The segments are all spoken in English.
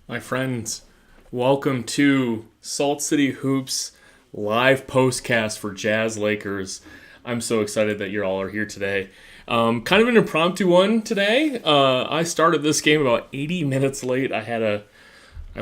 My friends, welcome to Salt City Hoops live postcast for Jazz Lakers. I'm so excited that you all are here today. Kind of an impromptu one today. I started this game about 80 minutes late. I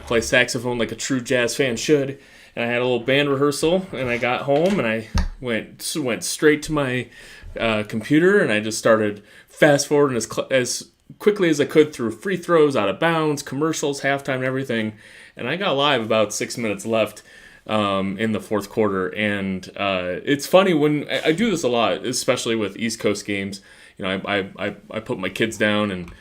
play saxophone like a true jazz fan should, and I had a little band rehearsal. And I got home and I went straight to my computer and I just started fast forwarding as quickly as I could through free throws, out of bounds, commercials, halftime, and everything. And I got live about 6 minutes left in the fourth quarter. And it's funny when I do this a lot, especially with East Coast games. You know, I put my kids down and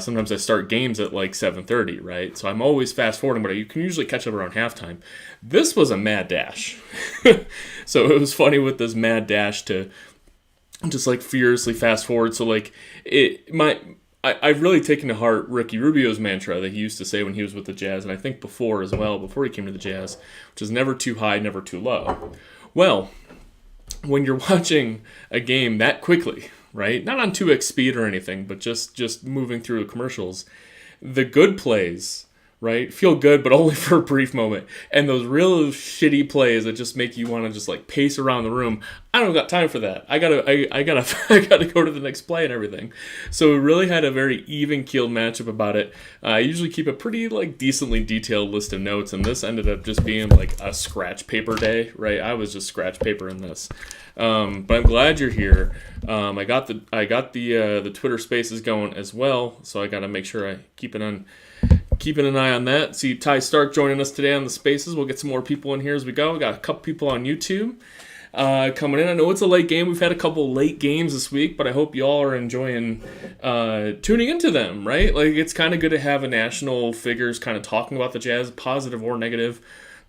sometimes I start games at like 7:30, right? So I'm always fast forwarding, but you can usually catch up around halftime. This was a mad dash. So it was funny with this mad dash to just like furiously fast forward. So like I've really taken to heart Ricky Rubio's mantra that he used to say when he was with the Jazz, and I think before as well, before he came to the Jazz, which is never too high, never too low. Well, when you're watching a game that quickly, right? Not on 2x speed or anything, but just moving through commercials, the good plays, right, feel good, but only for a brief moment. And those real shitty plays that just make you want to just like pace around the room, I don't got time for that. I gotta I gotta go to the next play and everything. So we really had a very even keeled matchup about it. I usually keep a pretty like decently detailed list of notes, and this ended up just being like a scratch paper day, right? I was just scratch paper in this. But I'm glad you're here. I got the Twitter Spaces going as well, so I got to make sure I keeping an eye on that. See Ty Stark joining us today on the Spaces. We'll get some more people in here as we go. We got a couple people on YouTube coming in. I know it's a late game. We've had a couple late games this week, but I hope y'all are enjoying tuning into them, right? Like, it's kind of good to have a national figures kind of talking about the Jazz, positive or negative.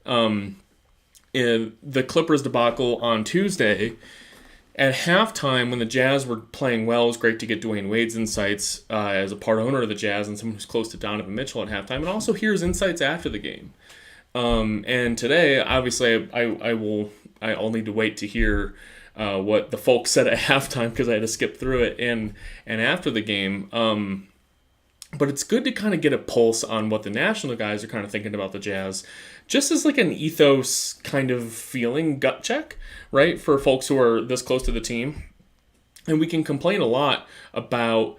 In the Clippers debacle on Tuesday, at halftime, when the Jazz were playing well, it was great to get Dwayne Wade's insights as a part owner of the Jazz and someone who's close to Donovan Mitchell at halftime, and also hears insights after the game. And today, obviously, I'll need to wait to hear what the folks said at halftime because I had to skip through it and after the game. But it's good to kind of get a pulse on what the national guys are kind of thinking about the Jazz, just as like an ethos kind of feeling, gut check, right, for folks who are this close to the team. And we can complain a lot about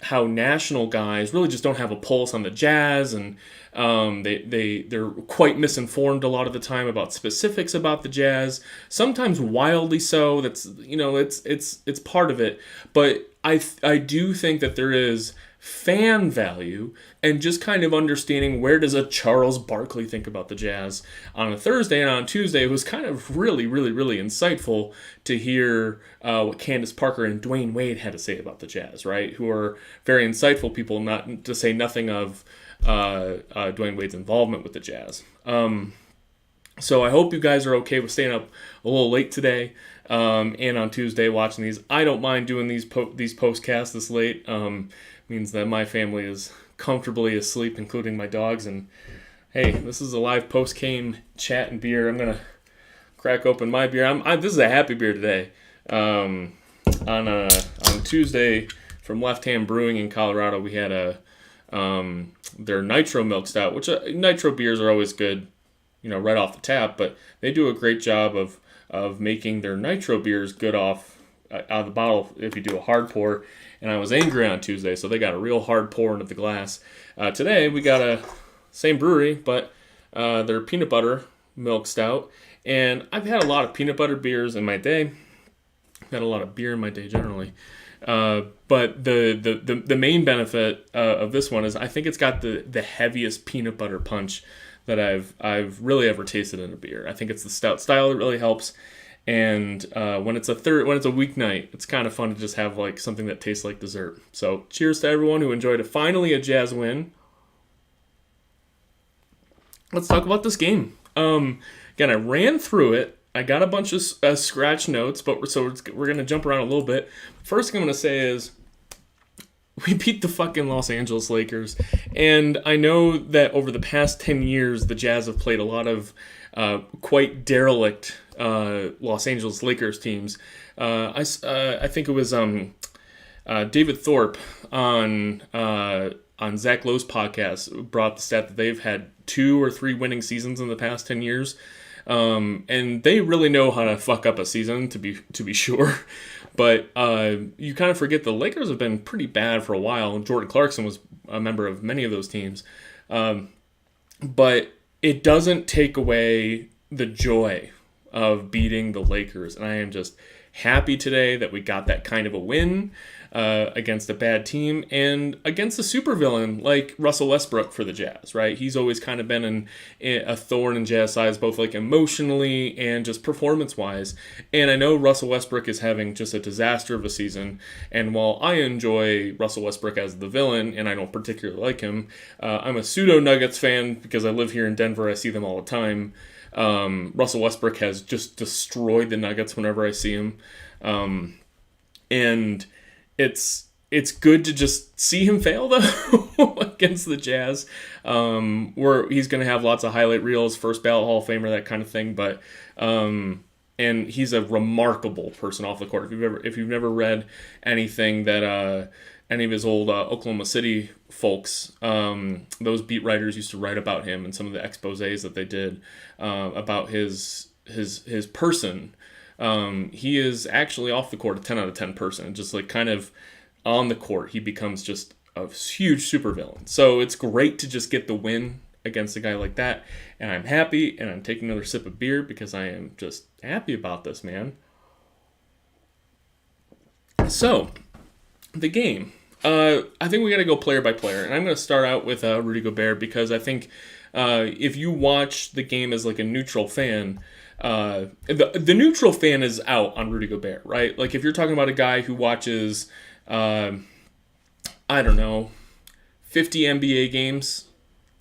how national guys really just don't have a pulse on the Jazz, and they're quite misinformed a lot of the time about specifics about the Jazz. Sometimes wildly so. That's it's part of it, but I do think that there is fan value and just kind of understanding where does a Charles Barkley think about the Jazz on a Thursday, and on Tuesday it was kind of really, really, really insightful to hear what Candace Parker and Dwayne Wade had to say about the Jazz, right? Who are very insightful people, not to say nothing of Dwayne Wade's involvement with the Jazz. So I hope you guys are okay with staying up a little late today and on Tuesday watching these. I don't mind doing these postcasts this late. Means that my family is comfortably asleep, including my dogs. And hey, this is a live post-game chat and beer. I'm gonna crack open my beer. This is a happy beer today. On Tuesday from Left Hand Brewing in Colorado, we had their Nitro Milk Stout, which Nitro beers are always good, right off the tap. But they do a great job of making their Nitro beers good out of the bottle if you do a hard pour. And I was angry on Tuesday, so they got a real hard pour into the glass. Today, we got a same brewery, but their peanut butter milk stout. And I've had a lot of peanut butter beers in my day. I've had a lot of beer in my day generally. But the main benefit of this one is I think it's got the heaviest peanut butter punch that I've really ever tasted in a beer. I think it's the stout style that really helps. And when it's a weeknight, it's kind of fun to just have like something that tastes like dessert. So cheers to everyone who enjoyed it. Finally, a Jazz win. Let's talk about this game. Again, I ran through it. I got a bunch of scratch notes, but we're gonna jump around a little bit. First thing I'm gonna say is we beat the fucking Los Angeles Lakers, and I know that over the past 10 years, the Jazz have played a lot of quite derelict Los Angeles Lakers teams. I think it was David Thorpe on on Zach Lowe's podcast brought the stat that they've had 2 or 3 winning seasons in the past 10 years. And they really know how to fuck up a season, to be sure. But you kind of forget the Lakers have been pretty bad for a while. Jordan Clarkson was a member of many of those teams. But it doesn't take away the joy of beating the Lakers. And I am just happy today that we got that kind of a win against a bad team and against a supervillain like Russell Westbrook for the Jazz, right? He's always kind of been a thorn in Jazz sides, both like emotionally and just performance-wise. And I know Russell Westbrook is having just a disaster of a season. And while I enjoy Russell Westbrook as the villain, and I don't particularly like him, I'm a pseudo Nuggets fan because I live here in Denver. I see them all the time. Russell Westbrook has just destroyed the Nuggets whenever I see him. And it's good to just see him fail, though, against the Jazz, where he's going to have lots of highlight reels, first ballot Hall of Famer, that kind of thing. But and he's a remarkable person off the court. If you've never read anything that any of his old Oklahoma City folks, those beat writers used to write about him and some of the exposés that they did about his person. He is actually off the court a 10 out of 10 person. Just like kind of on the court, he becomes just a huge supervillain. So it's great to just get the win against a guy like that. And I'm happy, and I'm taking another sip of beer because I am just happy about this, man. So, the game. I think we got to go player by player. And I'm going to start out with Rudy Gobert because I think if you watch the game as like a neutral fan, the neutral fan is out on Rudy Gobert, right? Like if you're talking about a guy who watches, I don't know, 50 NBA games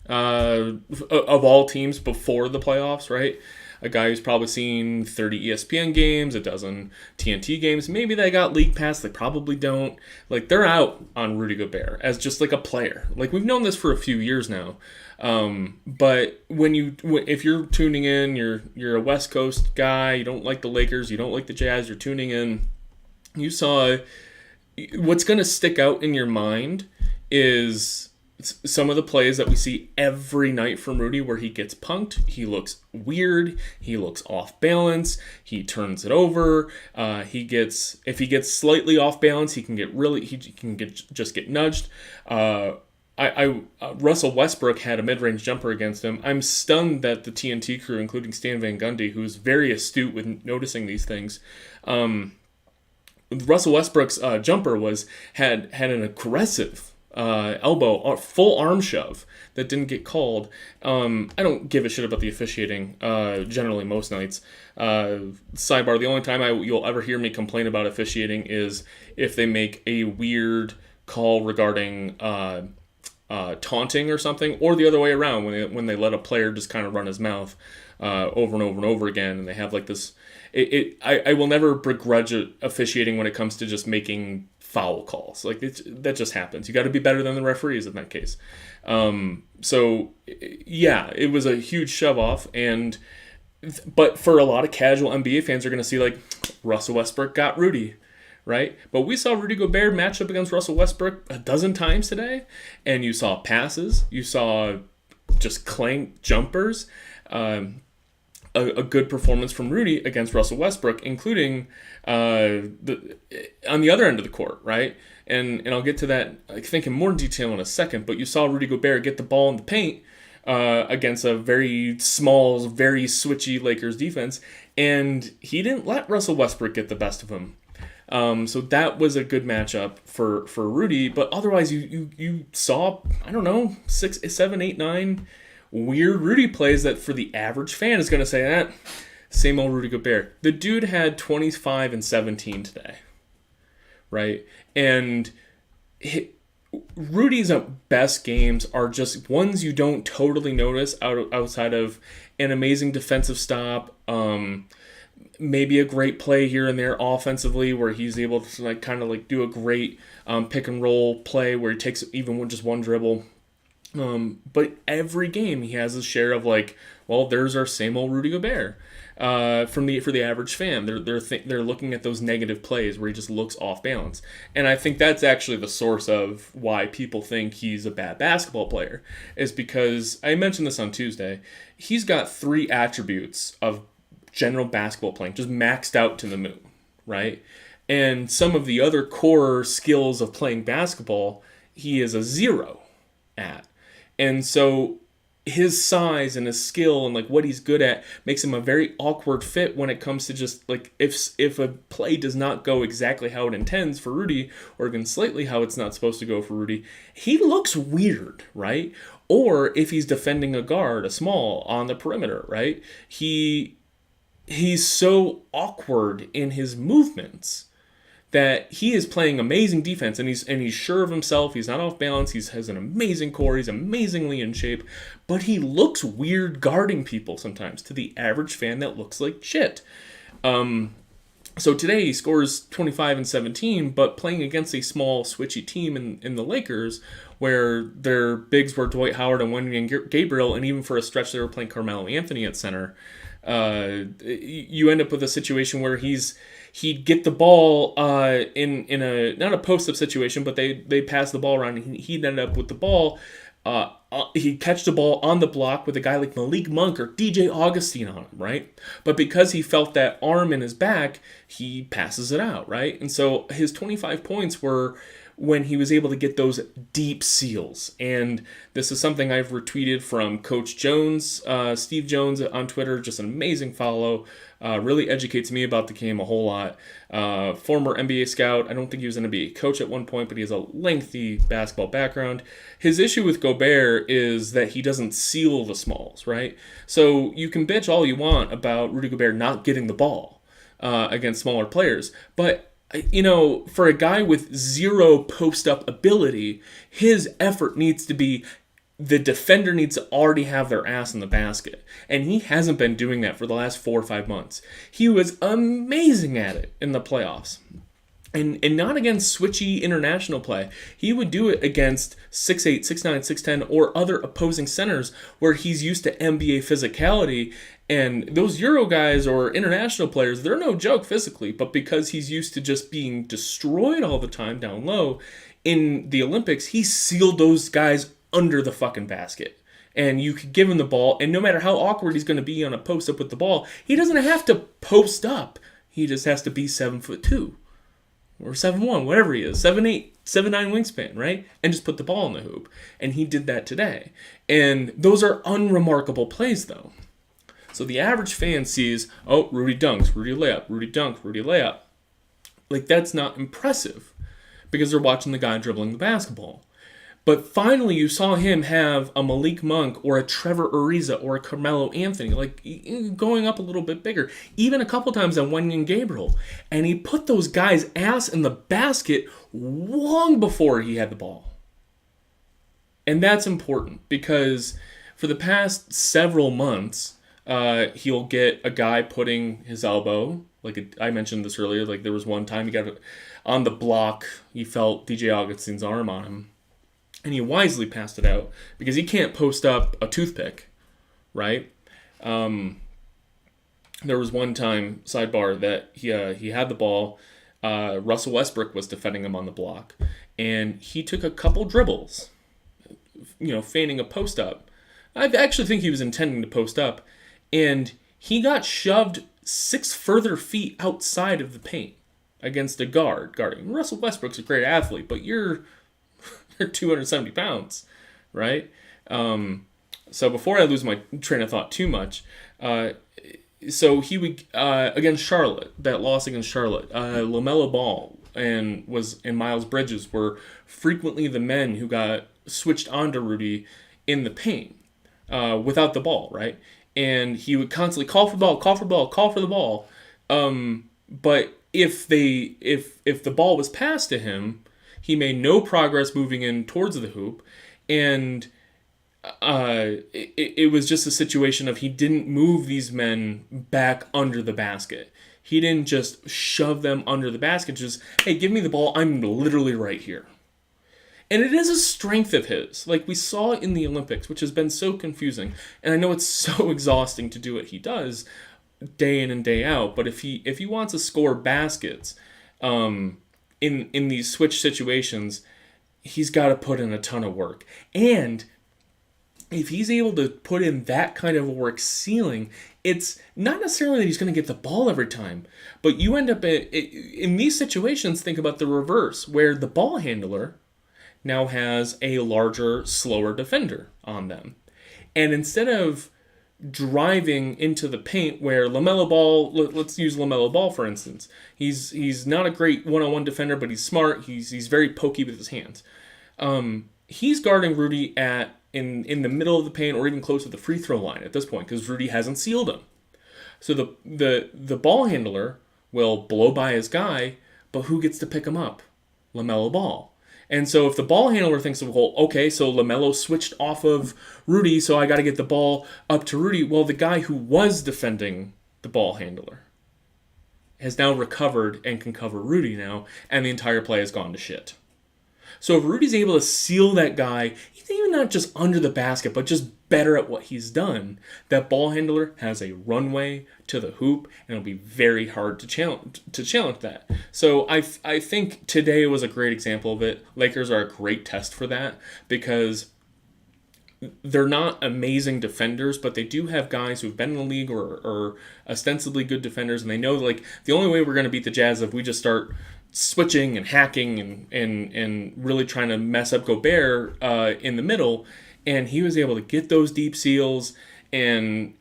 of all teams before the playoffs, right? A guy who's probably seen 30 ESPN games, a dozen TNT games. Maybe they got league pass. They probably don't. Like, they're out on Rudy Gobert as just like a player. Like, we've known this for a few years now. But if you're tuning in, you're a West Coast guy, you don't like the Lakers, you don't like the Jazz, you're tuning in, you saw what's going to stick out in your mind is some of the plays that we see every night from Rudy where he gets punked, he looks weird, he looks off balance, he turns it over, if he gets slightly off balance, he can get nudged. Russell Westbrook had a mid-range jumper against him. I'm stunned that the TNT crew, including Stan Van Gundy, who's very astute with noticing these things, Russell Westbrook's jumper had an aggressive elbow, full arm shove that didn't get called. I don't give a shit about the officiating generally most nights. Sidebar, the only time you'll ever hear me complain about officiating is if they make a weird call regarding taunting or something, or the other way around when they let a player just kind of run his mouth over and over and over again, and they have like this. I will never begrudge officiating when it comes to just making foul calls. Like that just happens. You got to be better than the referees in that case. So yeah, it was a huge shove off, but for a lot of casual NBA fans are going to see like Russell Westbrook got Rudy. Right? But we saw Rudy Gobert match up against Russell Westbrook a dozen times today, and you saw passes, you saw just clank jumpers, a good performance from Rudy against Russell Westbrook, including on the other end of the court, right? And I'll get to that, I think, in more detail in a second, but you saw Rudy Gobert get the ball in the paint against a very small, very switchy Lakers defense, and he didn't let Russell Westbrook get the best of him. So that was a good matchup for Rudy, but otherwise you saw, I don't know, 6, 7, 8, 9 weird Rudy plays that for the average fan is going to say that same old Rudy Gobert. The dude had 25 and 17 today, right? And Rudy's best games are just ones you don't totally notice outside of an amazing defensive stop, maybe a great play here and there offensively where he's able to do a great pick and roll play where he takes even just one dribble. But every game he has his share of Well, there's our same old Rudy Gobert. For the average fan, they're looking at those negative plays where he just looks off balance, and I think that's actually the source of why people think he's a bad basketball player, is because I mentioned this on Tuesday. He's got 3 attributes of general basketball playing just maxed out to the moon, right? And some of the other core skills of playing basketball, he is a 0 at, and so his size and his skill and like what he's good at makes him a very awkward fit when it comes to just like if a play does not go exactly how it intends for Rudy, or even slightly how it's not supposed to go for Rudy, he looks weird, right? Or if he's defending a guard, a small on the perimeter, right? He's so awkward in his movements that he is playing amazing defense, and he's sure of himself. He's not off balance. He has an amazing core. He's amazingly in shape, but he looks weird guarding people sometimes to the average fan that looks like shit. So today he scores 25 and 17, but playing against a small switchy team in the Lakers, where their bigs were Dwight Howard and Wendy and Gabriel, and even for a stretch they were playing Carmelo Anthony at center. You end up with a situation where he'd get the ball in a not a post-up situation, but they pass the ball around, and he'd end up with the ball. He'd catch the ball on the block with a guy like Malik Monk or DJ Augustine on him, right? But because he felt that arm in his back, he passes it out, right? And so his 25 points were when he was able to get those deep seals. And this is something I've retweeted from Coach Jones, Steve Jones on Twitter, just an amazing follow. Really educates me about the game a whole lot. Former NBA scout. I don't think he was an NBA coach at one point, but he has a lengthy basketball background. His issue with Gobert is that he doesn't seal the smalls, right? So you can bitch all you want about Rudy Gobert not getting the ball against smaller players, but for a guy with 0 post-up ability, his effort needs to be, the defender needs to already have their ass in the basket. And he hasn't been doing that for the last 4 or 5 months. He was amazing at it in the playoffs. And not against switchy international play. He would do it against 6'8", 6'9", 6'10", or other opposing centers where he's used to NBA physicality. And those Euro guys or international players, they're no joke physically, but because he's used to just being destroyed all the time down low, in the Olympics, he sealed those guys under the fucking basket. And you could give him the ball, and no matter how awkward he's going to be on a post-up with the ball, he doesn't have to post up. He just has to be 7'2". Or 7'1", whatever he is, 7'8", 7'9" wingspan, right? And just put the ball in the hoop. And he did that today. And those are unremarkable plays, though. So the average fan sees, oh, Rudy dunks, Rudy layup, Rudy dunk, Rudy layup. Like, that's not impressive because they're watching the guy dribbling the basketball. But finally, you saw him have a Malik Monk or a Trevor Ariza or a Carmelo Anthony, like going up a little bit bigger, even a couple times on Wendy and Gabriel. And he put those guys' ass in the basket long before he had the ball. And that's important because for the past several months, he'll get a guy putting his elbow, like I mentioned this earlier, like there was one time he got on the block, he felt DJ Augustine's arm on him. And he wisely passed it out because he can't post up a toothpick, right? There was one time, sidebar, that he had the ball. Russell Westbrook was defending him on the block. And he took a couple dribbles, feigning a post up. I actually think he was intending to post up. And he got shoved 6 further feet outside of the paint against a guarding. Russell Westbrook's a great athlete, but you're 270 pounds, right? So before I lose my train of thought too much, so he would, against Charlotte, that loss against Charlotte, LaMelo Ball and Miles Bridges were frequently the men who got switched onto Rudy in the paint without the ball, right? And he would constantly call for the ball. But if the ball was passed to him, he made no progress moving in towards the hoop, and it was just a situation of he didn't move these men back under the basket. He didn't just shove them under the basket, just, hey, give me the ball, I'm literally right here. And it is a strength of his. Like we saw in the Olympics, which has been so confusing. And I know it's so exhausting to do what he does day in and day out. But if he wants to score baskets in these switch situations, he's got to put in a ton of work. And if he's able to put in that kind of work ceiling, it's not necessarily that he's going to get the ball every time, but you end up in these situations, think about the reverse, where the ball handler now has a larger, slower defender on them. And instead of driving into the paint where LaMelo Ball, let's use LaMelo Ball for instance, he's not a great one-on-one defender, but he's smart, he's very pokey with his hands. He's guarding Rudy in the middle of the paint or even close to the free throw line at this point because Rudy hasn't sealed him. So the ball handler will blow by his guy, but who gets to pick him up? LaMelo Ball. And so if the ball handler thinks, well, okay, so LaMelo switched off of Rudy, so I got to get the ball up to Rudy. Well, the guy who was defending the ball handler has now recovered and can cover Rudy now, and the entire play has gone to shit. So if Rudy's able to seal that guy, he's even not just under the basket, but just better at what he's done, that ball handler has a runway to the hoop, and it'll be very hard to challenge that. So I think today was a great example of it. Lakers are a great test for that because they're not amazing defenders, but they do have guys who've been in the league or ostensibly good defenders, and they know like the only way we're going to beat the Jazz is if we just start switching and hacking and really trying to mess up Gobert in the middle. And he was able to get those deep seals, and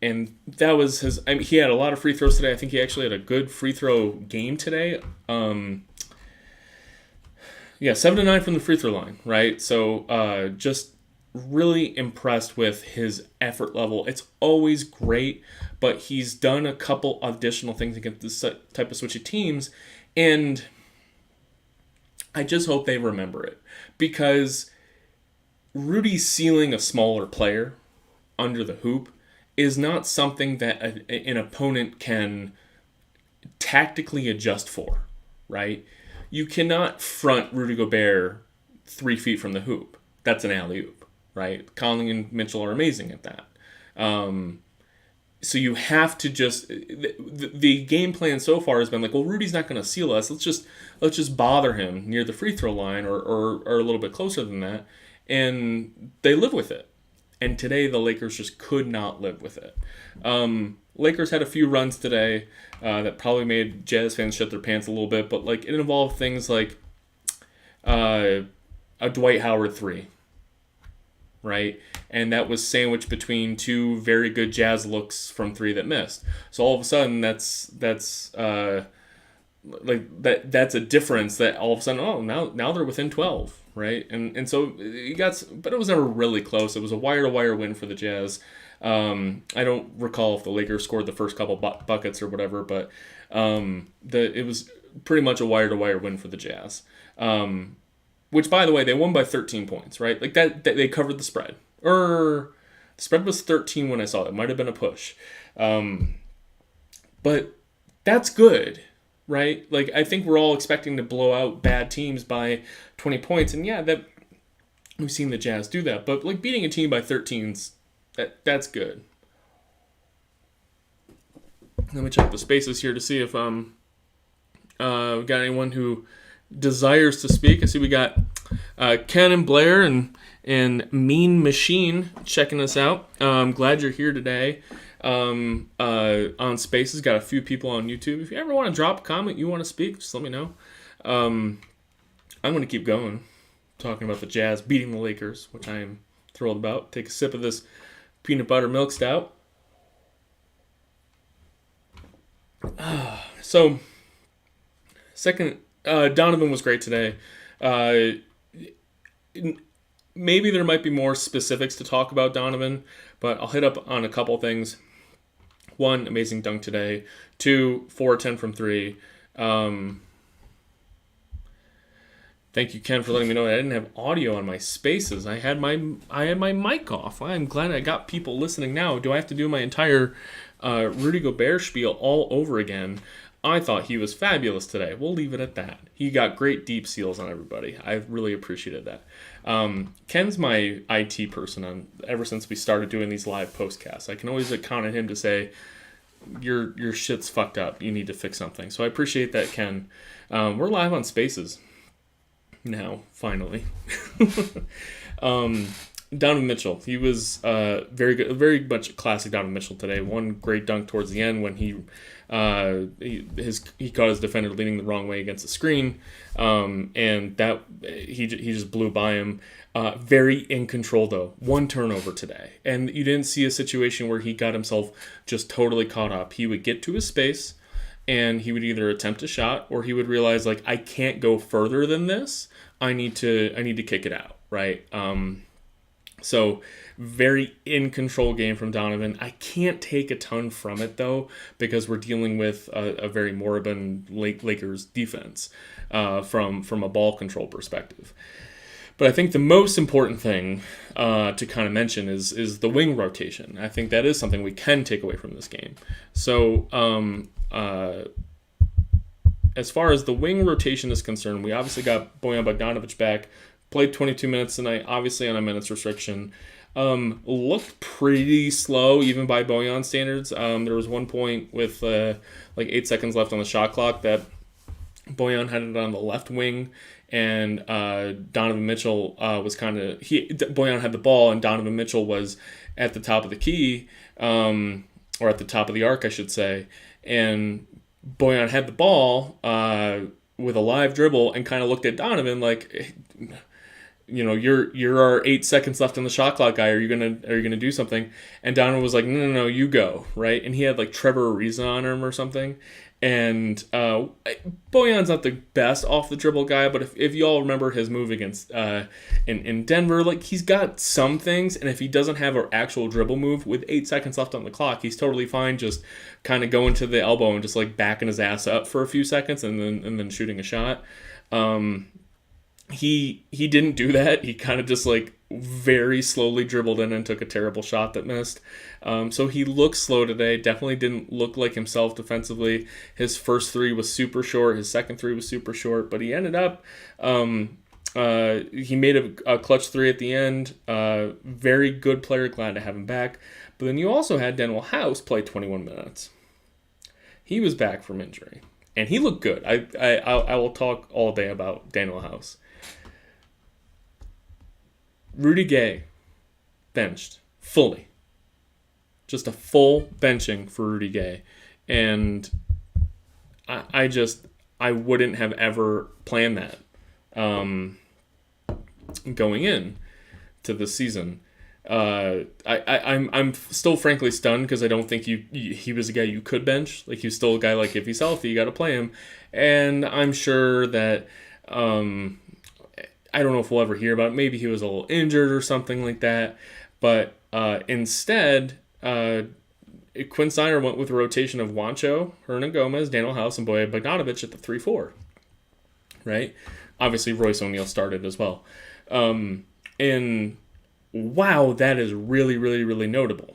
that was his. I mean, he had a lot of free throws today. I think he actually had a good free throw game today. 7 to 9 from the free throw line, right? So just really impressed with his effort level. It's always great, but he's done a couple additional things against this type of switchy teams, and I just hope they remember it because Rudy's sealing a smaller player under the hoop is not something that an opponent can tactically adjust for, right? You cannot front Rudy Gobert 3 feet from the hoop. That's an alley-oop, right? Conley and Mitchell are amazing at that. So you have to just the game plan so far has been like, well, Rudy's not going to seal us. Let's just bother him near the free throw line or a little bit closer than that. And they live with it. And today the Lakers just could not live with it. Lakers had a few runs today that probably made Jazz fans shut their pants a little bit, but like it involved things like a Dwight Howard 3, right? And that was sandwiched between two very good Jazz looks from 3 that missed. So all of a sudden that's a difference that all of a sudden, now they're within 12. Right, and so but it was never really close. It was a wire-to-wire win for the Jazz. I don't recall if the Lakers scored the first couple buckets or whatever, but it was pretty much a wire-to-wire win for the Jazz. Which, by the way, they won by 13 points, right? Like that they covered the spread. The spread was 13 when I saw it. It might have been a push, but that's good. Right? Like, I think we're all expecting to blow out bad teams by 20 points. And yeah, that we've seen the Jazz do that. But, like, beating a team by 13's, that's good. Let me check the spaces here to see if we got anyone who desires to speak. I see we got Ken and Blair and Mean Machine checking us out. I'm glad you're here today. On Spaces, got a few people on YouTube. If you ever want to drop a comment, you want to speak, just let me know. I'm going to keep going, talking about the Jazz beating the Lakers, which I am thrilled about. Take a sip of this peanut butter milk stout. So, second, Donovan was great today. Maybe there might be more specifics to talk about Donovan, but I'll hit up on a couple things. 1, amazing dunk today. 2, 4-10 from 3. Thank you, Ken, for letting me know I didn't have audio on my Spaces. I had my mic off. I'm glad I got people listening now. Do I have to do my entire Rudy Gobert spiel all over again? I thought he was fabulous today. We'll leave it at that. He got great deep seals on everybody. I really appreciated that. Ken's my IT person ever since we started doing these live postcasts. I can always count on him to say, your shit's fucked up. You need to fix something. So I appreciate that, Ken. We're live on Spaces now, finally. Donovan Mitchell, he was very good, very much classic Donovan Mitchell today. One great dunk towards the end when he caught his defender leaning the wrong way against the screen, and that he just blew by him. Very in control though. One turnover today, and you didn't see a situation where he got himself just totally caught up. He would get to his space, and he would either attempt a shot or he would realize, like, I can't go further than this. I need to kick it out, right? So very in control game from Donovan. I can't take a ton from it though, because we're dealing with a very moribund Lakers defense from a ball control perspective. But I think the most important thing to kind of mention is the wing rotation. I think that is something we can take away from this game. So as far as the wing rotation is concerned, we obviously got Bojan Bogdanovic back. Played 22 minutes tonight, obviously on a minutes restriction. Looked pretty slow, even by Bojan standards. There was one point with 8 seconds left on the shot clock that Bojan had it on the left wing, and Donovan Mitchell was Bojan had the ball, and Donovan Mitchell was at the top of the key, or at the top of the arc, I should say, and Bojan had the ball with a live dribble and kind of looked at Donovan like, you're our 8 seconds left on the shot clock, guy. Are you gonna do something? And Donovan was like, no, you go, right? And he had like Trevor Ariza on him or something. And Bojan's not the best off the dribble guy, but if you all remember his move against in Denver, like, he's got some things, and if he doesn't have an actual dribble move with 8 seconds left on the clock, he's totally fine just kind of going to the elbow and just like backing his ass up for a few seconds and then shooting a shot. He didn't do that. He kind of just like very slowly dribbled in and took a terrible shot that missed. So he looked slow today. Definitely didn't look like himself defensively. His first three was super short. His second three was super short. But he ended up, he made a clutch three at the end. Very good player. Glad to have him back. But then you also had Danuel House play 21 minutes. He was back from injury. And he looked good. I will talk all day about Danuel House. Rudy Gay benched fully. Just a full benching for Rudy Gay. And I wouldn't have ever planned that going in to the season. I'm still frankly stunned because I don't think he was a guy you could bench. Like, he's still a guy, like, if he's healthy, you got to play him. And I'm sure that I don't know if we'll ever hear about it. Maybe he was a little injured or something like that. But instead, Quinn Snyder went with a rotation of Juancho, Hernan Gomez, Danuel House, and Bojan Bogdanovic at the 3-4. Right? Obviously, Royce O'Neal started as well. And wow, that is really, really, really notable.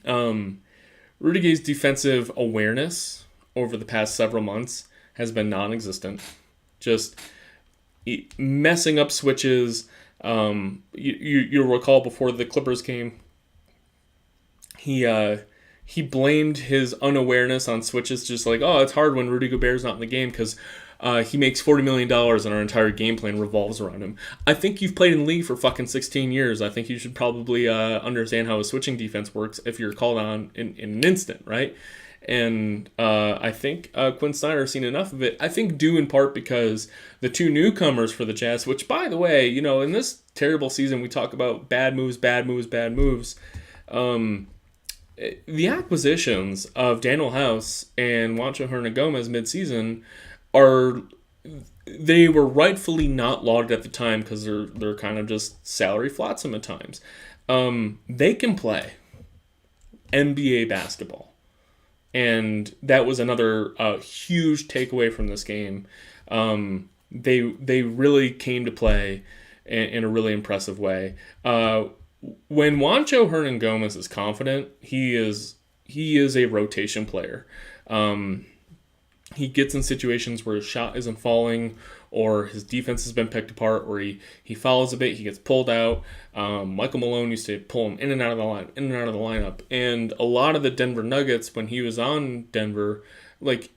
Rudy Gay's defensive awareness over the past several months has been non-existent. Just messing up switches. You'll recall before the Clippers game, he blamed his unawareness on switches, just like, oh, it's hard when Rudy Gobert's not in the game because he makes $40 million and our entire game plan revolves around him. I think you've played in the league for fucking 16 years. I think you should probably understand how a switching defense works if you're called on in an instant, right? And I think Quinn Snyder has seen enough of it. I think due in part because the two newcomers for the Jazz, which, by the way, in this terrible season, we talk about bad moves. The acquisitions of Danuel House and Juancho Hernan Gomez midseason they were rightfully not lauded at the time because they're kind of just salary flotsam at times. They can play NBA basketball. And that was another huge takeaway from this game. They really came to play in a really impressive way. When Juancho Hernan Gomez is confident, he is a rotation player. He gets in situations where his shot isn't falling, or his defense has been picked apart, or he fouls a bit, he gets pulled out. Michael Malone used to pull him in and out of the lineup. And a lot of the Denver Nuggets, when he was on Denver, like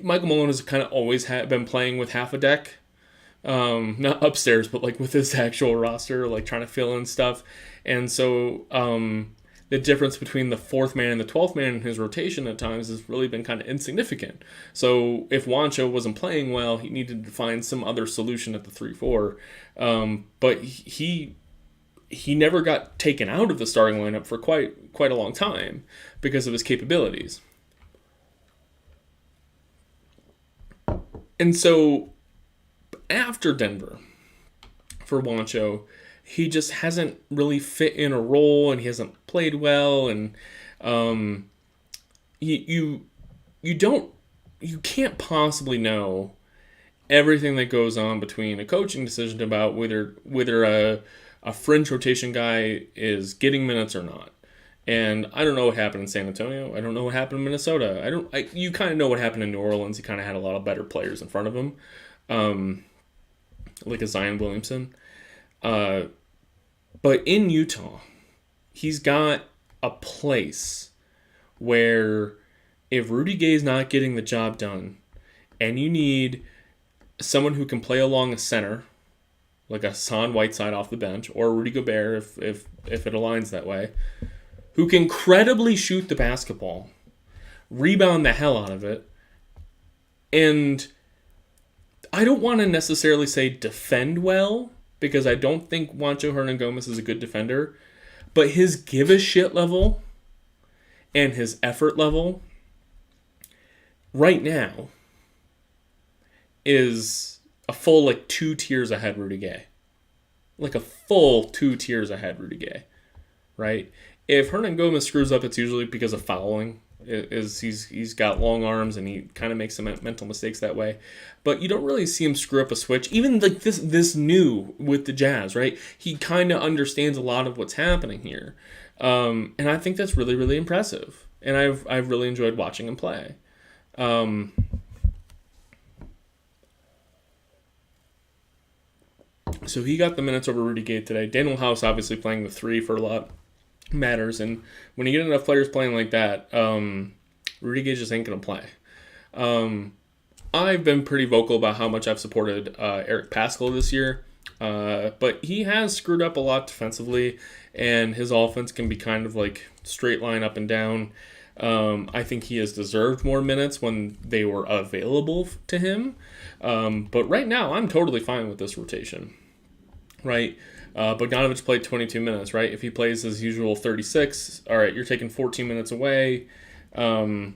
Michael Malone has kind of always been playing with half a deck. Not upstairs, but like with his actual roster, like trying to fill in stuff. And so the difference between the 4th man and the 12th man in his rotation at times has really been kind of insignificant. So if Juancho wasn't playing well, he needed to find some other solution at the 3-4. But he never got taken out of the starting lineup for quite a long time because of his capabilities. And so after Denver, for Juancho, he just hasn't really fit in a role, and he hasn't played well, and you can't possibly know everything that goes on between a coaching decision about whether a fringe rotation guy is getting minutes or not. And I don't know what happened in San Antonio. I don't know what happened in Minnesota. You kind of know what happened in New Orleans. He kind of had a lot of better players in front of him, like a Zion Williamson. But in Utah, he's got a place where if Rudy Gay's not getting the job done, and you need someone who can play along a center, like a Hassan Whiteside off the bench, or Rudy Gobert if it aligns that way, who can credibly shoot the basketball, rebound the hell out of it, and I don't want to necessarily say defend well, because I don't think Juancho Hernangomez is a good defender, but his give a shit level and his effort level right now is a full 2 tiers ahead Rudy Gay. Like a full 2 tiers ahead Rudy Gay, right? If Hernangomez screws up, it's usually because of fouling. He's got long arms and he kind of makes some mental mistakes that way, but you don't really see him screw up a switch. Even like this new with the Jazz, right? He kind of understands a lot of what's happening here, and I think that's really, really impressive. And I've really enjoyed watching him play. So he got the minutes over Rudy Gay today. Daniel House obviously playing the 3 for a lot matters, and when you get enough players playing like that, Rudy Gay just ain't gonna play. I've been pretty vocal about how much I've supported Eric Paschall this year, but he has screwed up a lot defensively, and his offense can be kind of like straight line up and down. I think he has deserved more minutes when they were available to him, but right now I'm totally fine with this rotation, right? Bogdanovich played 22 minutes, right? If he plays his usual 36, all right, you're taking 14 minutes away. Maybe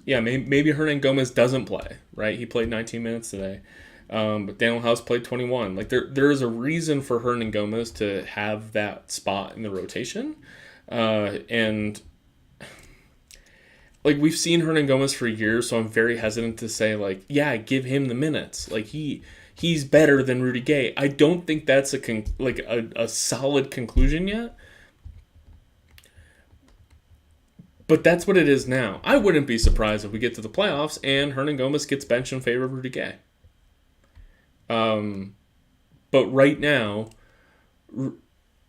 Hernangomez doesn't play, right? He played 19 minutes today. But Daniel House played 21. Like there is a reason for Hernangomez to have that spot in the rotation. And like we've seen Hernangomez for years, so I'm very hesitant to say give him the minutes. Like he's better than Rudy Gay. I don't think that's a solid conclusion yet. But that's what it is now. I wouldn't be surprised if we get to the playoffs and Hernangomez gets benched in favor of Rudy Gay. But right now,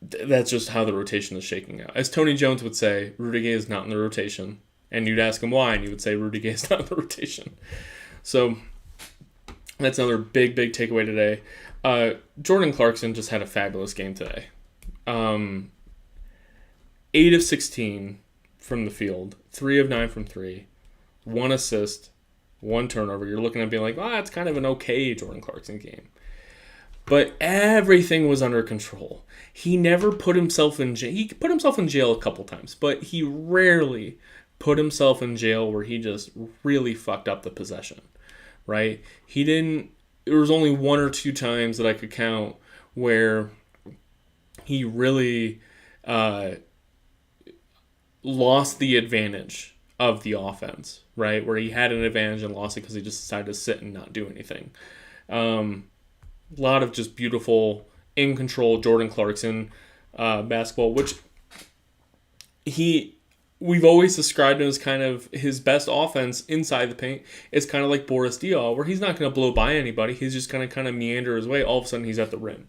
that's just how the rotation is shaking out. As Tony Jones would say, Rudy Gay is not in the rotation. And you'd ask him why, and he would say Rudy Gay is not in the rotation. So that's another big, big takeaway today. Jordan Clarkson just had a fabulous game today. 8 of 16 from the field, 3 of 9 from 3, 1 assist, 1 turnover. You're looking at being like, it's kind of an okay Jordan Clarkson game. But everything was under control. He never put himself in jail. He put himself in jail a couple times, but he rarely put himself in jail where he just really fucked up the possession, right? He didn't. There was only 1 or 2 times that I could count where he really lost the advantage of the offense, right? Where he had an advantage and lost it because he just decided to sit and not do anything. A lot of just beautiful, in control Jordan Clarkson basketball, which we've always described him as kind of his best offense inside the paint. It's kind of like Boris Diaw, where he's not going to blow by anybody. He's just going to kind of meander his way. All of a sudden, he's at the rim,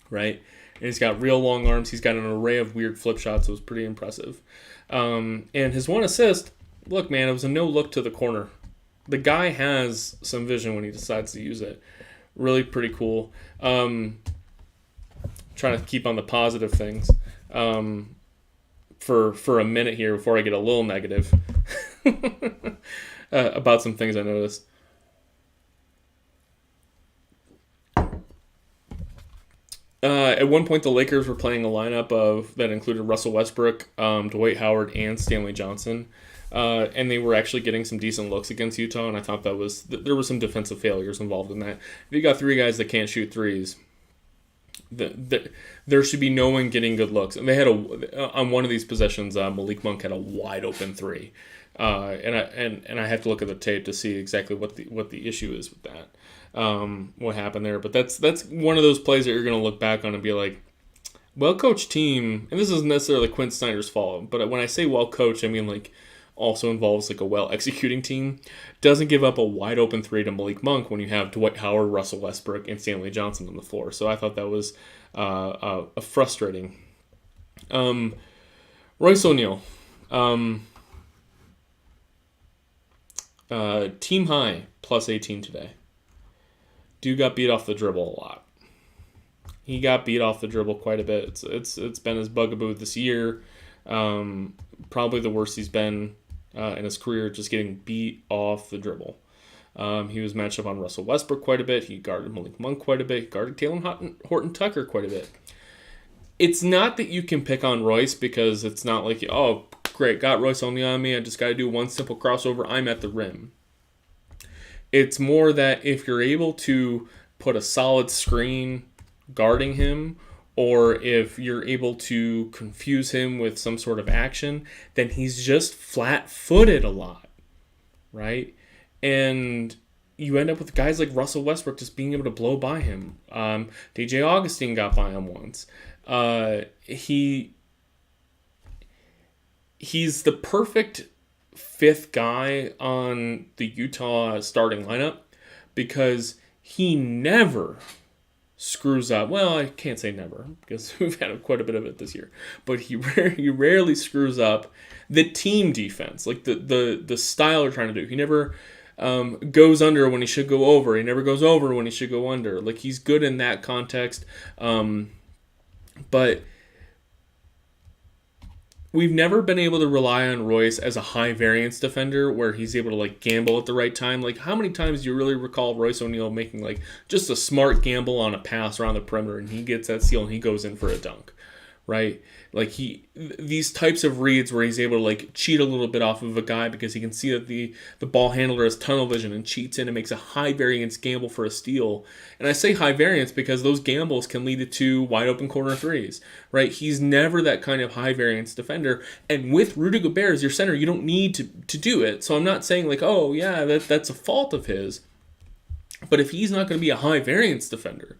right? And he's got real long arms. He's got an array of weird flip shots. It was pretty impressive. And his one assist, look, man, it was a no look to the corner. The guy has some vision when he decides to use it. Really pretty cool. Trying to keep on the positive things for a minute here before I get a little negative about some things I noticed. At one point, the Lakers were playing a lineup that included Russell Westbrook, Dwight Howard, and Stanley Johnson. And they were actually getting some decent looks against Utah, and I thought there were some defensive failures involved in that. If you got three guys that can't shoot threes, there should be no one getting good looks. And they had on one of these possessions, Malik Monk had a wide open three, and I have to look at the tape to see exactly what the issue is with that, what happened there. But that's one of those plays that you're going to look back on and be like, well-coached team, and this isn't necessarily Quinn Snyder's fault, but when I say well-coached, I mean like also involves like a well-executing team, doesn't give up a wide-open three to Malik Monk when you have Dwight Howard, Russell Westbrook, and Stanley Johnson on the floor. So I thought that was frustrating. Royce O'Neal. Team high, plus 18 today. Dude got beat off the dribble a lot. He got beat off the dribble quite a bit. It's been his bugaboo this year. Probably the worst he's been in his career, just getting beat off the dribble. He was matched up on Russell Westbrook quite a bit. He guarded Malik Monk quite a bit. He guarded Taylor Horton-Tucker quite a bit. It's not that you can pick on Royce because it's not like, oh, great, got Royce O'Neal on me. I just got to do one simple crossover. I'm at the rim. It's more that if you're able to put a solid screen guarding him, or if you're able to confuse him with some sort of action, then he's just flat-footed a lot, right? And you end up with guys like Russell Westbrook just being able to blow by him. DJ Augustine got by him once. He's the perfect fifth guy on the Utah starting lineup because he never screws up. Well, I can't say never because we've had quite a bit of it this year. But he rarely screws up the team defense, like the style they're trying to do. He never goes under when he should go over. He never goes over when he should go under. Like, he's good in that context. But we've never been able to rely on Royce as a high variance defender where he's able to like gamble at the right time. Like, how many times do you really recall Royce O'Neal making like just a smart gamble on a pass around the perimeter and he gets that steal and he goes in for a dunk, right? Like, these types of reads where he's able to like cheat a little bit off of a guy because he can see that the ball handler has tunnel vision and cheats in and makes a high variance gamble for a steal. And I say high variance because those gambles can lead to wide open corner threes, right? He's never that kind of high variance defender. And with Rudy Gobert as your center, you don't need to do it. So I'm not saying like, oh yeah, that's a fault of his. But if he's not going to be a high variance defender,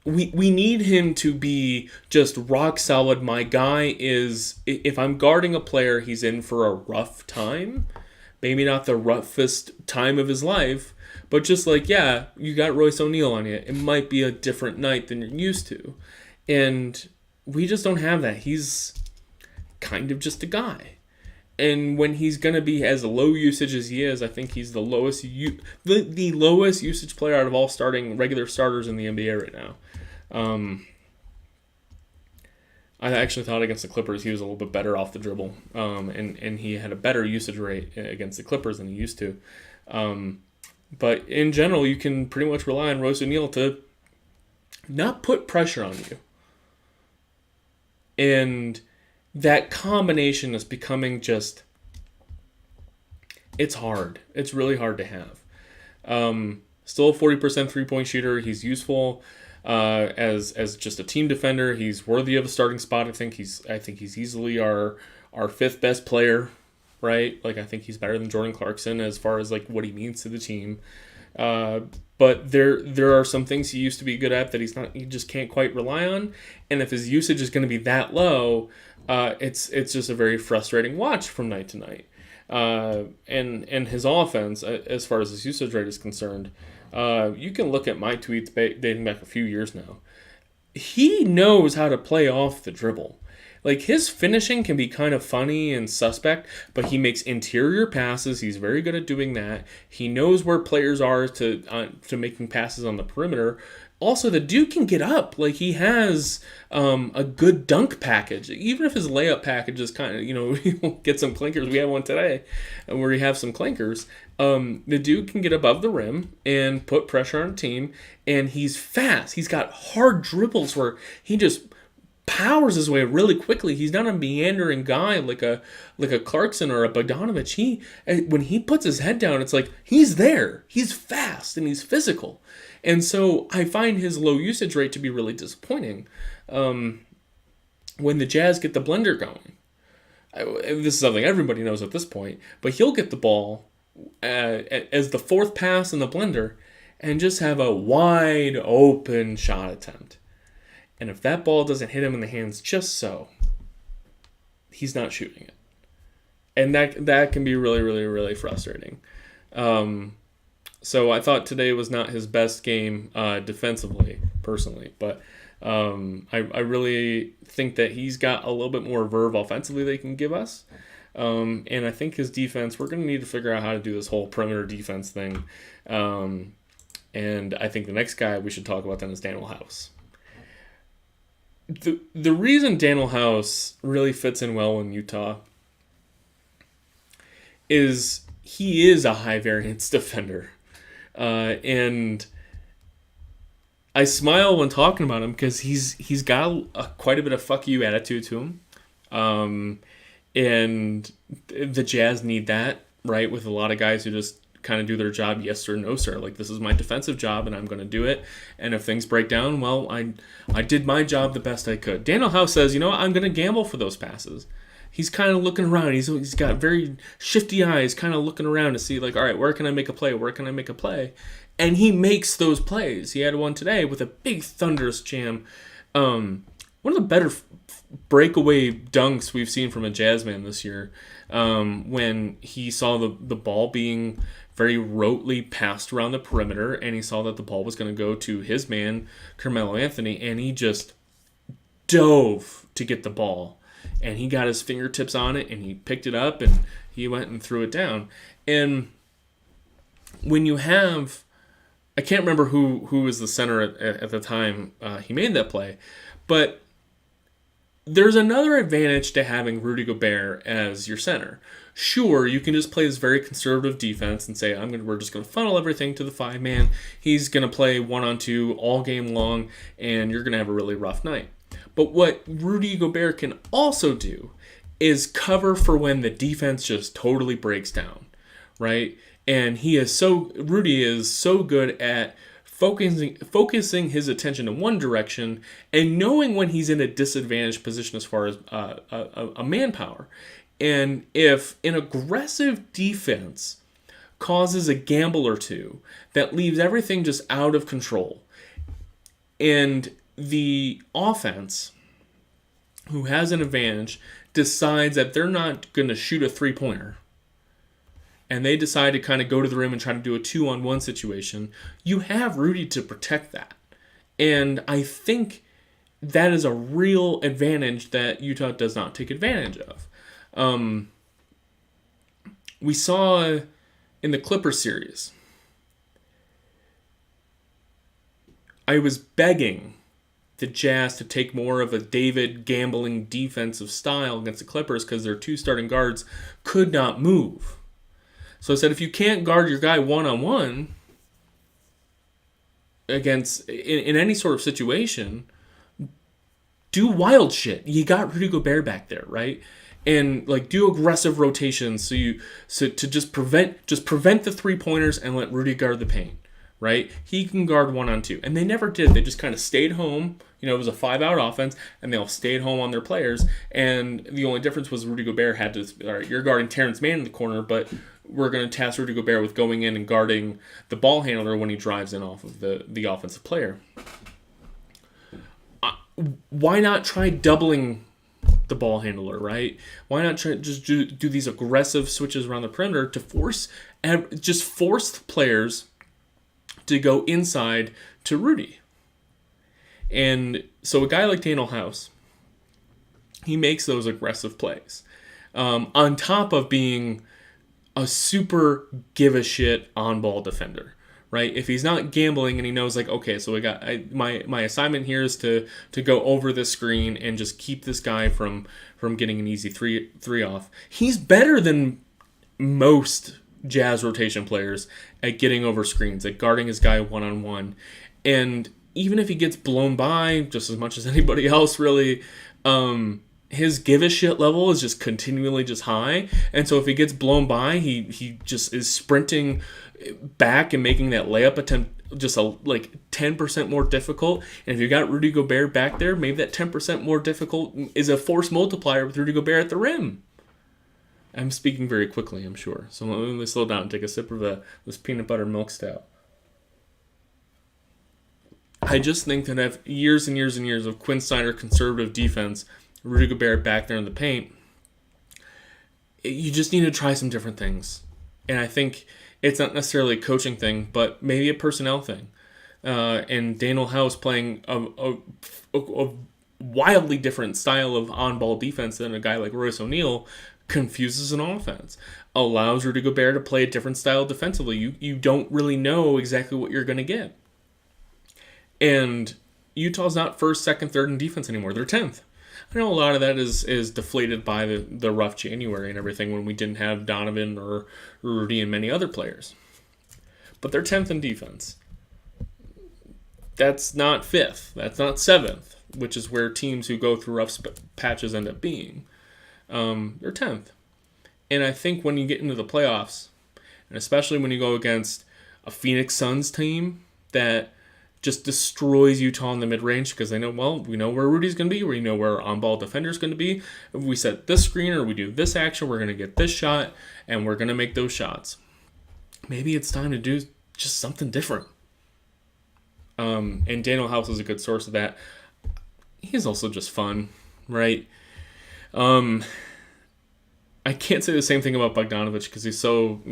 we need him to be just rock solid. My guy is, if I'm guarding a player, he's in for a rough time. Maybe not the roughest time of his life, but just like, yeah, you got Royce O'Neal on you. It might be a different night than you're used to. And we just don't have that. He's kind of just a guy. And when he's going to be as low usage as he is, I think he's the lowest the lowest usage player out of all regular starters in the NBA right now. I actually thought against the Clippers he was a little bit better off the dribble, and he had a better usage rate against the Clippers than he used to. But in general, you can pretty much rely on Royce O'Neal to not put pressure on you. And that combination is becoming just, it's hard. It's really hard to have. Still a 40% three-point shooter. He's useful as just a team defender. He's worthy of a starting spot. I think he's easily our fifth best player, right? Like, I think he's better than Jordan Clarkson as far as like what he means to the team. but there are some things he used to be good at that he just can't quite rely on. And if his usage is going to be that low, it's just a very frustrating watch from night to night. And his offense, as far as his usage rate is concerned, you can look at my tweets dating back a few years now. He knows how to play off the dribble. Like, his finishing can be kind of funny and suspect, but he makes interior passes. He's very good at doing that. He knows where players are to making passes on the perimeter. Also, the dude can get up. Like, he has a good dunk package. Even if his layup package is kind of, he won't get some clinkers. We have one today where he have some clinkers. The dude can get above the rim and put pressure on the team, and he's fast. He's got hard dribbles where he just powers his way really quickly. He's not a meandering guy like a Clarkson or a Bogdanovich. When he puts his head down, it's like he's there. He's fast and he's physical. And so I find his low usage rate to be really disappointing when the Jazz get the blender going. This is something everybody knows at this point, but he'll get the ball as the fourth pass in the blender and just have a wide open shot attempt. And if that ball doesn't hit him in the hands just so, he's not shooting it. And that can be really, really, really frustrating. So I thought today was not his best game defensively, personally. But I really think that he's got a little bit more verve offensively they can give us. And I think his defense, we're going to need to figure out how to do this whole perimeter defense thing. And I think the next guy we should talk about then is Daniel House. The reason Daniel House really fits in well in Utah is he is a high variance defender. And I smile when talking about him because he's got quite a bit of fuck you attitude to him. And the Jazz need that, right? With a lot of guys who just kind of do their job yes sir, no sir. Like, this is my defensive job and I'm going to do it. And if things break down, well, I did my job the best I could. Daniel House says, I'm going to gamble for those passes. He's kind of looking around. He's got very shifty eyes, kind of looking around to see, like, all right, where can I make a play? Where can I make a play? And he makes those plays. He had one today with a big thunderous jam. One of the better breakaway dunks we've seen from a Jazzman this year, when he saw the ball being very rotely passed around the perimeter, and he saw that the ball was going to go to his man, Carmelo Anthony, and he just dove to get the ball. And he got his fingertips on it, and he picked it up, and he went and threw it down. And when you have, I can't remember who was the center at the time he made that play, but there's another advantage to having Rudy Gobert as your center. Sure, you can just play this very conservative defense and say, we're just going to funnel everything to the 5-man. He's going to play 1-on-2 all game long, and you're going to have a really rough night. But what Rudy Gobert can also do is cover for when the defense just totally breaks down, right? And Rudy is so good at focusing his attention in one direction and knowing when he's in a disadvantaged position as far as a manpower. And if an aggressive defense causes a gamble or two that leaves everything just out of control, and the offense, who has an advantage, decides that they're not going to shoot a three-pointer, and they decide to kind of go to the rim and try to do a 2-on-1 situation, you have Rudy to protect that. And I think that is a real advantage that Utah does not take advantage of. We saw in the Clippers series, I was begging the Jazz to take more of a David gambling defensive style against the Clippers because their two starting guards could not move. So I said, if you can't guard your guy one-on-one against in any sort of situation, do wild shit. You got Rudy Gobert back there, right? And do aggressive rotations so to just prevent the 3-pointers and let Rudy guard the paint, right? He can guard 1-on-2. And they never did. They just kind of stayed home. It was a 5-out offense, and they all stayed home on their players. And the only difference was Rudy Gobert had to, all right, you're guarding Terrence Mann in the corner, but we're going to task Rudy Gobert with going in and guarding the ball handler when he drives in off of the offensive player. Why not try doubling the ball handler, right? Why not try just do these aggressive switches around the perimeter to force the players to go inside to Rudy? And so a guy like Daniel House, he makes those aggressive plays. On top of being a super give a shit on-ball defender, right? If he's not gambling and he knows like, okay, so my assignment here is to go over this screen and just keep this guy from getting an easy three off. He's better than most Jazz rotation players at getting over screens, at guarding his guy one-on-one. And even if he gets blown by just as much as anybody else, really, his give a shit level is just continually just high. And so if he gets blown by, he just is sprinting back and making that layup attempt just 10% more difficult. And if you got Rudy Gobert back there, maybe that 10% more difficult is a force multiplier with Rudy Gobert at the rim. I'm speaking very quickly, I'm sure. So let me slow down and take a sip of this peanut butter milk stout. I just think that after years and years and years of Quinn Snyder conservative defense, Rudy Gobert back there in the paint, you just need to try some different things. And I think it's not necessarily a coaching thing, but maybe a personnel thing. And Daniel House playing a wildly different style of on-ball defense than a guy like Royce O'Neal confuses an offense, allows Rudy Gobert to play a different style defensively. You don't really know exactly what you're going to get. And Utah's not first, second, third in defense anymore. They're 10th. I know a lot of that is deflated by the rough January and everything when we didn't have Donovan or Rudy and many other players. But they're 10th in defense. That's not 5th. That's not 7th, which is where teams who go through rough patches end up being. They're 10th. And I think when you get into the playoffs, and especially when you go against a Phoenix Suns team that just destroys Utah in the mid-range because they know, well, we know where Rudy's going to be, we know where our on-ball defender's going to be. If we set this screen or we do this action, we're going to get this shot, and we're going to make those shots. Maybe it's time to do just something different. And Daniel House is a good source of that. He's also just fun, right? I can't say the same thing about Bogdanović because he's so,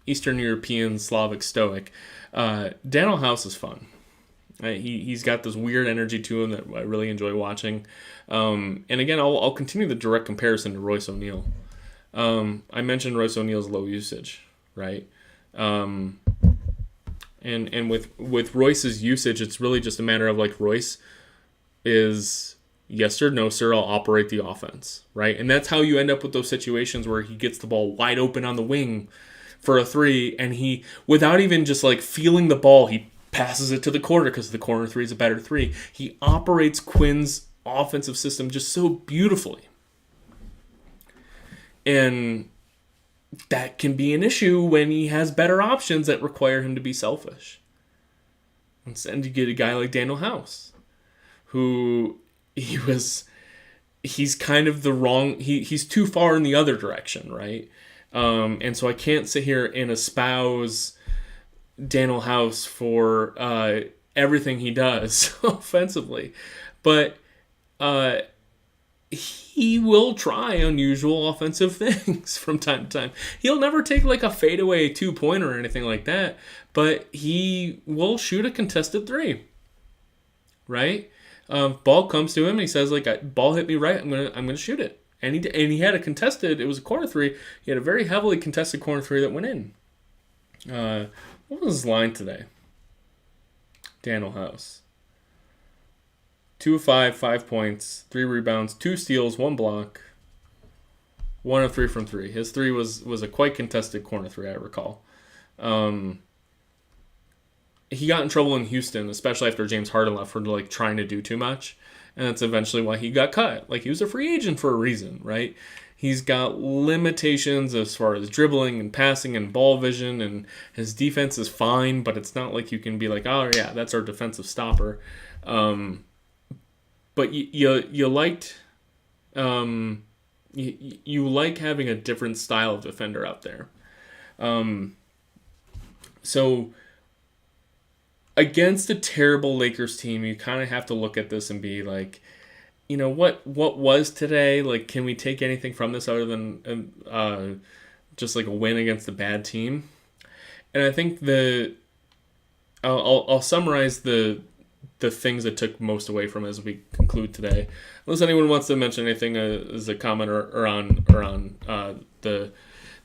Eastern European, Slavic, stoic. Daniel House is fun. He's got this weird energy to him that I really enjoy watching. And again, I'll continue the direct comparison to Royce O'Neal. I mentioned Royce O'Neal's low usage, right? And with Royce's usage, it's really just a matter of like Royce is yes sir, no sir, I'll operate the offense, right? And that's how you end up with those situations where he gets the ball wide open on the wing for a three, and he, without even just like feeling the ball, he passes it to the corner because the corner three is a better three. He operates Quinn's offensive system just so beautifully. And that can be an issue when he has better options that require him to be selfish. Instead, you get a guy like Daniel House, who he's kind of the wrong, he's too far in the other direction, right? And so I can't sit here and espouse Daniel House for everything he does offensively, but he will try unusual offensive things from time to time. He'll never take like a fadeaway 2-pointer or anything like that, but he will shoot a contested three, right? Ball comes to him and he says like, ball hit me right, I'm gonna shoot it. And he had a contested, it was a corner three. He had a very heavily contested corner three that went in. What was his line today? Daniel House. 2 of 5, 5 points, 3 rebounds, 2 steals, 1 block, 1 of 3 from 3. His 3 was a quite contested corner 3, I recall. He got in trouble in Houston, especially after James Harden left, for like trying to do too much. And that's eventually why he got cut. Like, he was a free agent for a reason, right? He's got limitations as far as dribbling and passing and ball vision, and his defense is fine, but it's not like you can be like, oh yeah, that's our defensive stopper. But you liked, you like having a different style of defender out there. So against a terrible Lakers team, you kind of have to look at this and be like, what was today? Like, can we take anything from this other than just like a win against a bad team? And I think I'll summarize the things that took most away from it as we conclude today. Unless anyone wants to mention anything as a comment or on the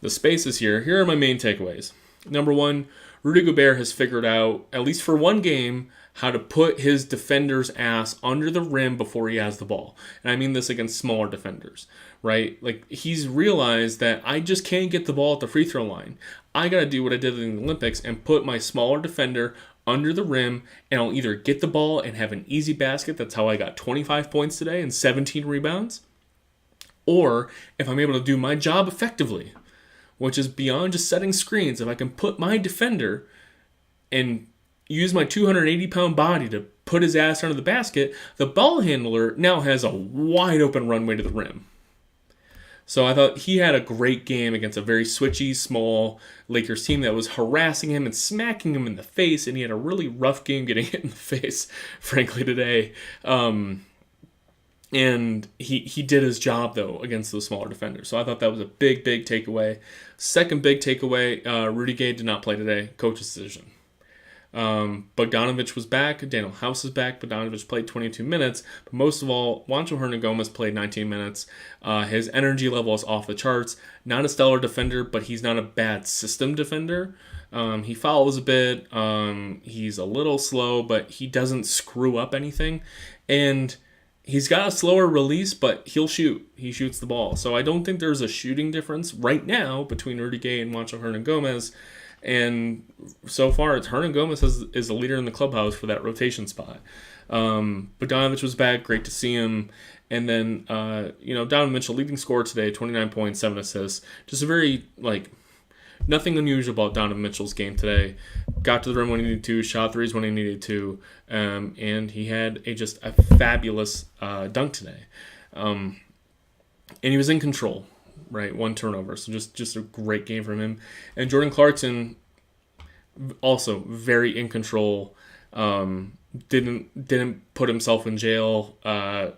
spaces here. Here are my main takeaways. Number one, Rudy Gobert has figured out, at least for one game, how to put his defender's ass under the rim before he has the ball. And I mean this against smaller defenders, right? Like, he's realized that I just can't get the ball at the free throw line. I got to do what I did in the Olympics and put my smaller defender under the rim, and I'll either get the ball and have an easy basket. That's how I got 25 points today and 17 rebounds. Or if I'm able to do my job effectively, which is beyond just setting screens, if I can put my defender and use my 280-pound body to put his ass under the basket, the ball handler now has a wide open runway to the rim. So I thought he had a great game against a very switchy, small Lakers team that was harassing him and smacking him in the face, and he had a really rough game getting hit in the face, frankly, today. And he did his job, though, against those smaller defenders. So I thought that was a big, big takeaway. Second big takeaway, Rudy Gay did not play today. Coach's decision. Bogdanovic was back. Daniel House is back. Bogdanovic played 22 minutes. But most of all, Juancho Hernangomez played 19 minutes. His energy level is off the charts. Not a stellar defender, but he's not a bad system defender. He fouls a bit. He's a little slow, but he doesn't screw up anything. And he's got a slower release, but he'll shoot. He shoots the ball. So I don't think there's a shooting difference right now between Rudy Gay and Juancho Hernangomez. And so far, it's Hernangomez is the leader in the clubhouse for that rotation spot. Bogdanovic was back. Great to see him. And then, Donovan Mitchell, leading scorer today, 29 points, 7 assists. Just a very, nothing unusual about Donovan Mitchell's game today. Got to the rim when he needed to, shot threes when he needed to, and he had just a fabulous dunk today. And he was in control, right? 1 turnover, so just a great game from him. And Jordan Clarkson, also very in control. Didn't put himself in jail.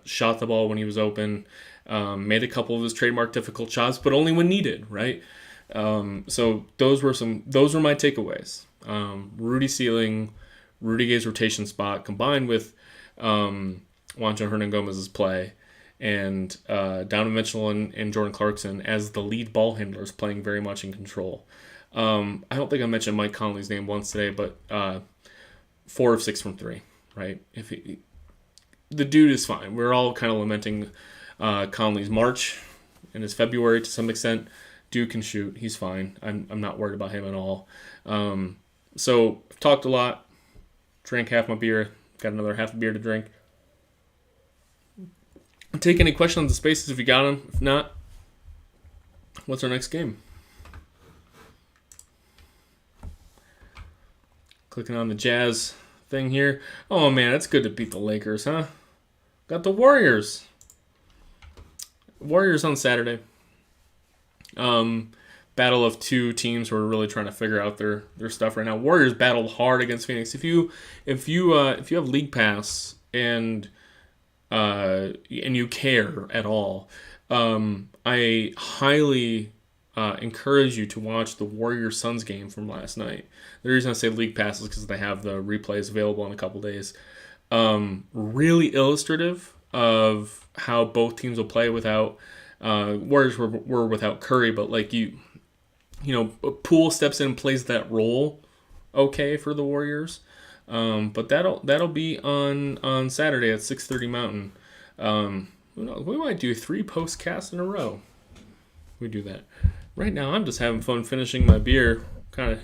Shot the ball when he was open. Made a couple of his trademark difficult shots, but only when needed, right? So those were my takeaways. Rudy ceiling, Rudy Gay's rotation spot combined with Juancho Hernangomez's play, and Donovan Mitchell and Jordan Clarkson as the lead ball handlers playing very much in control. I don't think I mentioned Mike Conley's name once today, but 4 of 6 from 3, right? The dude is fine. We're all kind of lamenting Conley's March and his February to some extent. Dude can shoot. He's fine. I'm not worried about him at all. So I've talked a lot. Drank half my beer. Got another half a beer to drink. Take any questions on the spaces if you got them. If not, what's our next game? Clicking on the Jazz thing here. Oh man, it's good to beat the Lakers, huh? Got the Warriors. Warriors on Saturday. Battle of two teams who are really trying to figure out their stuff right now. Warriors battled hard against Phoenix. If you have League Pass and you care at all, I highly encourage you to watch the Warriors Suns game from last night. The reason I say League Pass is because they have the replays available in a couple days. Really illustrative of how both teams will play without. Warriors were without Curry, but Poole steps in and plays that role okay for the Warriors. But that'll be on Saturday at 6:30 Mountain. We might do 3 postcasts in a row. We do that. Right now, I'm just having fun finishing my beer, kind of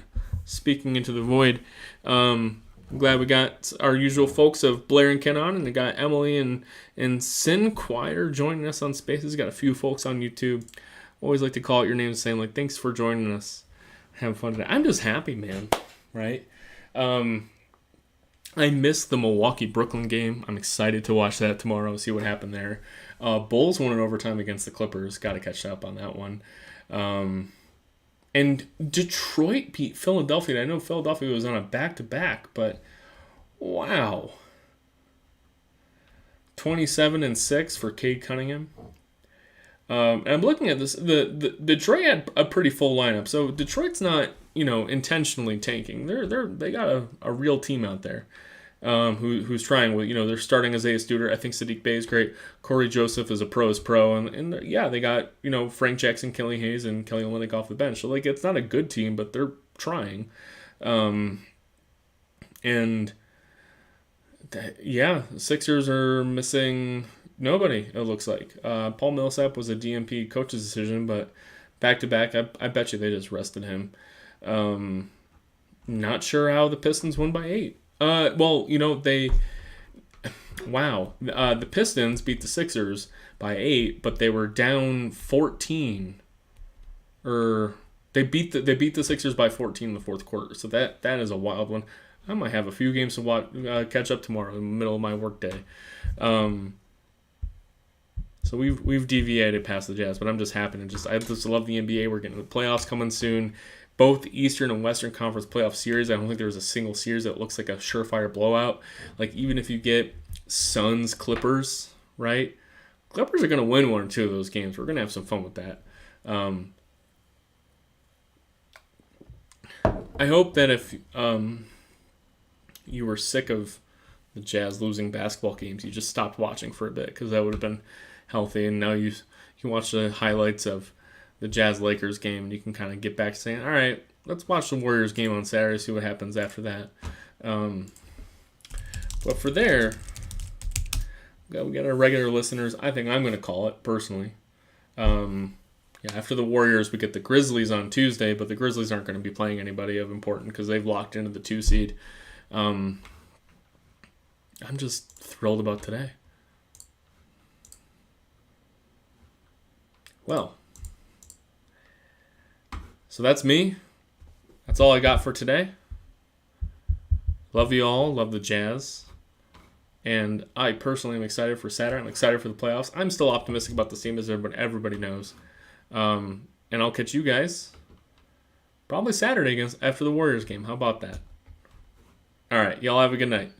speaking into the void. I'm glad we got our usual folks of Blair and Ken on, and we got Emily and Sin Quire joining us on Spaces. Got a few folks on YouTube. Always like to call out your names saying, thanks for joining us. Have fun today. I'm just happy, man, right? I missed the Milwaukee-Brooklyn game. I'm excited to watch that tomorrow, see what happened there. Bulls won in overtime against the Clippers. Got to catch up on that one. And Detroit beat Philadelphia. I know Philadelphia was on a back-to-back, but wow. 27-6 for Cade Cunningham. And I'm looking at this. The Detroit had a pretty full lineup, so Detroit's not intentionally tanking. They got a real team out there, who's trying with they're starting Isaiah Studer. I think Sadiq Bey is great. Corey Joseph is a pro, and yeah, they got Frank Jackson, Kelly Hayes, and Kelly Olynyk off the bench. So like it's not a good team, but they're trying. And yeah, Sixers are missing nobody, it looks like. Paul Millsap was a DMP coach's decision, but back-to-back, I bet you they just rested him. Not sure how the Pistons won by 8. The Pistons beat the Sixers by 8, but they were down 14. They beat the Sixers by 14 in the fourth quarter, so that is a wild one. I might have a few games to watch, catch up tomorrow in the middle of my workday. So we've deviated past the Jazz, but I'm just happy I just love the NBA. We're getting the playoffs coming soon. Both Eastern and Western Conference playoff series. I don't think there's a single series that looks like a surefire blowout. Like even if you get Suns Clippers, right? Clippers are going to win one or two of those games. We're going to have some fun with that. I hope that if you were sick of the Jazz losing basketball games, you just stopped watching for a bit, because that would have been healthy. And now you can watch the highlights of the Jazz-Lakers game, and you can kind of get back to saying, all right, let's watch the Warriors game on Saturday, see what happens after that. But for there, we got our regular listeners. I think I'm going to call it, personally. After the Warriors, we get the Grizzlies on Tuesday, but the Grizzlies aren't going to be playing anybody of importance because they've locked into the 2 seed. I'm just thrilled about today. Well, so that's me. That's all I got for today. Love you all. Love the Jazz. And I personally am excited for Saturday. I'm excited for the playoffs. I'm still optimistic about this team, as everybody knows. And I'll catch you guys probably Saturday after the Warriors game. How about that? All right. Y'all have a good night.